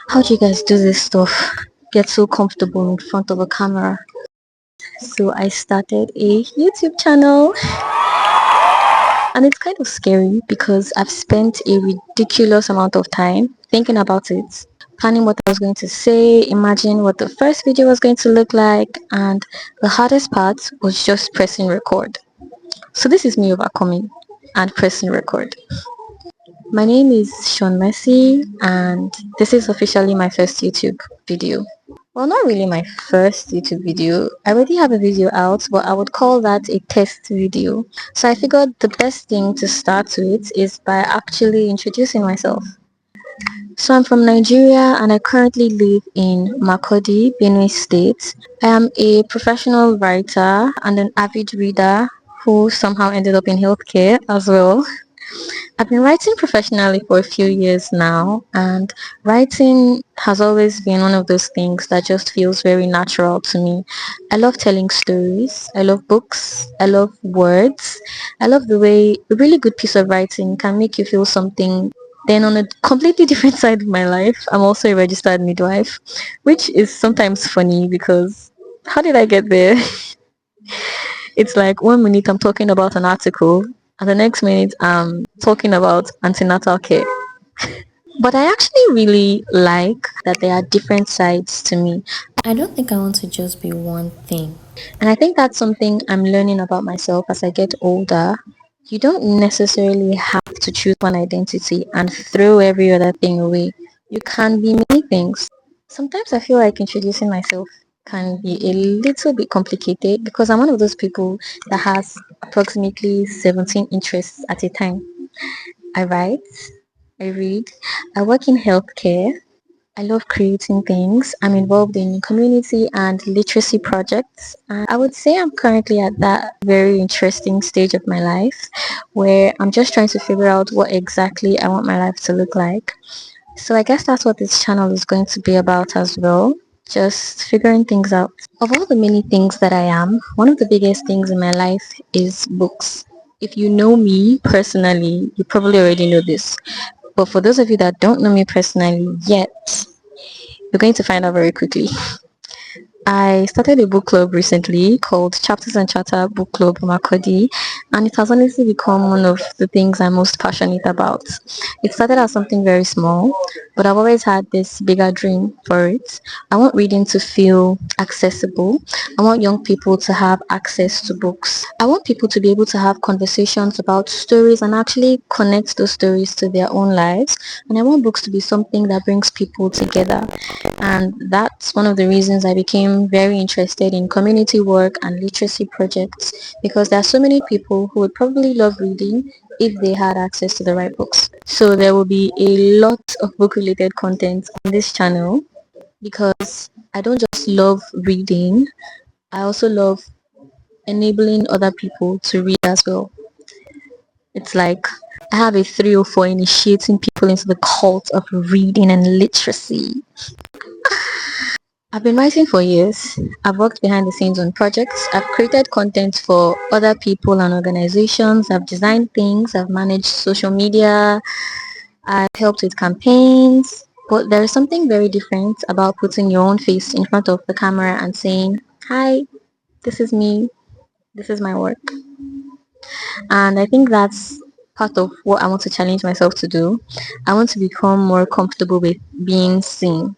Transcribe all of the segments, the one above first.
How do you guys do this stuff? Get so comfortable in front of a camera. So I started a YouTube channel and it's kind of scary because I've spent a ridiculous amount of time thinking about it, planning what I was going to say, imagining what the first video was going to look like, and the hardest part was just pressing record. So this is me overcoming and pressing record. My name is Shone Mercy and this is officially my first YouTube video. Well, not really my first YouTube video. I already have a video out, but I would call that a test video. So I figured the best thing to start with is by actually introducing myself. So I'm from Nigeria and I currently live in Makurdi, Benue State. I am a professional writer and an avid reader who somehow ended up in healthcare as well. I've been writing professionally for a few years now, and writing has always been one of those things that just feels very natural to me. I love telling stories, I love books, I love words, I love the way a really good piece of writing can make you feel something. Then on a completely different side of my life, I'm also a registered midwife, which is sometimes funny because how did I get there? It's like 1 minute I'm talking about an article and the next minute I'm talking about antenatal care. But I actually really like that there are different sides to me. I don't think I want to just be one thing. And I think that's something I'm learning about myself as I get older. You don't necessarily have to choose one identity and throw every other thing away. You can be many things. Sometimes I feel like introducing myself can be a little bit complicated because I'm one of those people that has approximately 17 interests at a time. I write, I read, I work in healthcare, I love creating things. I'm involved in community and literacy projects. And I would say I'm currently at that very interesting stage of my life where I'm just trying to figure out what exactly I want my life to look like. So I guess that's what this channel is going to be about as well. Just figuring things out. Of all the many things that I am, one of the biggest things in my life is books. If you know me personally, you probably already know this. But for those of you that don't know me personally yet, you're going to find out very quickly. I started a book club recently called Chapters and Chatter Book Club Makodi, and it has honestly become one of the things I'm most passionate about. It started as something very small, but I've always had this bigger dream for it. I want reading to feel accessible. I want young people to have access to books. I want people to be able to have conversations about stories and actually connect those stories to their own lives. And I want books to be something that brings people together. And that's one of the reasons I became very interested in community work and literacy projects because there are so many people who would probably love reading if they had access to the right books. So there will be a lot of book related content on this channel because I don't just love reading, I also love enabling other people to read as well. It's like I have a 304 initiating people into the cult of reading and literacy. I've been writing for years. I've worked behind the scenes on projects. I've created content for other people and organizations. I've designed things. I've managed social media. I've helped with campaigns. But there is something very different about putting your own face in front of the camera and saying, "Hi, this is me. This is my work." And I think that's part of what I want to challenge myself to do. I want to become more comfortable with being seen.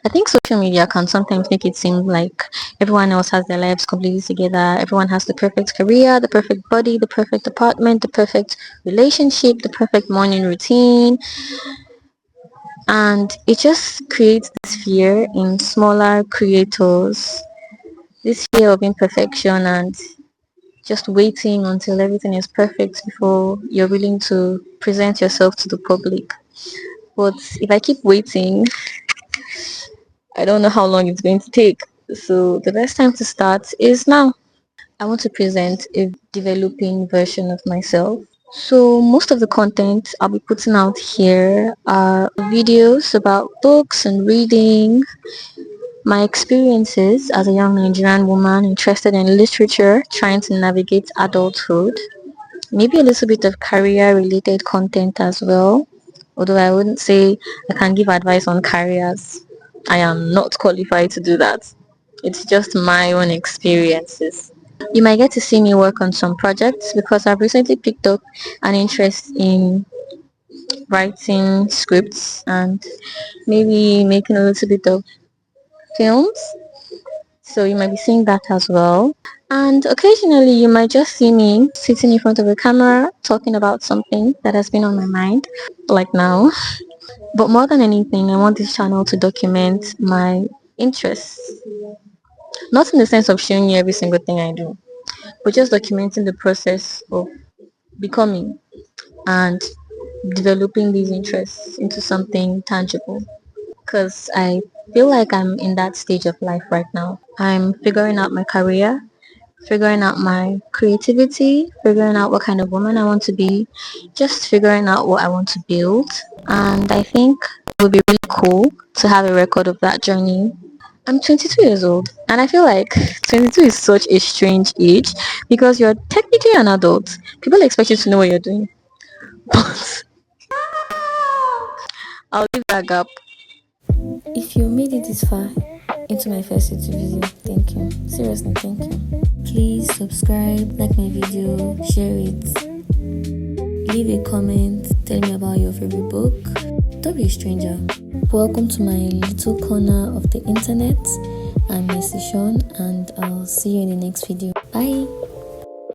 I think social media can sometimes make it seem like everyone else has their lives completely together. Everyone has the perfect career, the perfect body, the perfect apartment, the perfect relationship, the perfect morning routine. And it just creates this fear in smaller creators, this fear of imperfection and just waiting until everything is perfect before you're willing to present yourself to the public. But if I keep waiting, I don't know how long it's going to take. So the best time to start is now. I want to present a developing version of myself. So most of the content I'll be putting out here are videos about books and reading, my experiences as a young Nigerian woman interested in literature, trying to navigate adulthood, maybe a little bit of career related content as well. Although I wouldn't say I can give advice on careers. I am not qualified to do that. It's just my own experiences. You might get to see me work on some projects because I've recently picked up an interest in writing scripts and maybe making a little bit of films. So you might be seeing that as well. And occasionally you might just see me sitting in front of a camera talking about something that has been on my mind, like now. But more than anything, I want this channel to document my interests. Not in the sense of showing you every single thing I do, but just documenting the process of becoming and developing these interests into something tangible. Because I feel like I'm in that stage of life right now. I'm figuring out my career, figuring out my creativity, figuring out what kind of woman I want to be, just figuring out what I want to build. And I think it would be really cool to have a record of that journey. I'm 22 years old and I feel like 22 is such a strange age because you're technically an adult. People expect you to know what you're doing. But I'll leave that gap. If you made it this far into my first YouTube video, thank you. Seriously, thank you. Please subscribe, like my video, share it. Leave a comment, tell me about your favorite book. Don't be a stranger. Welcome to my little corner of the internet. I'm Mercy Shone and I'll see you in the next video. Bye.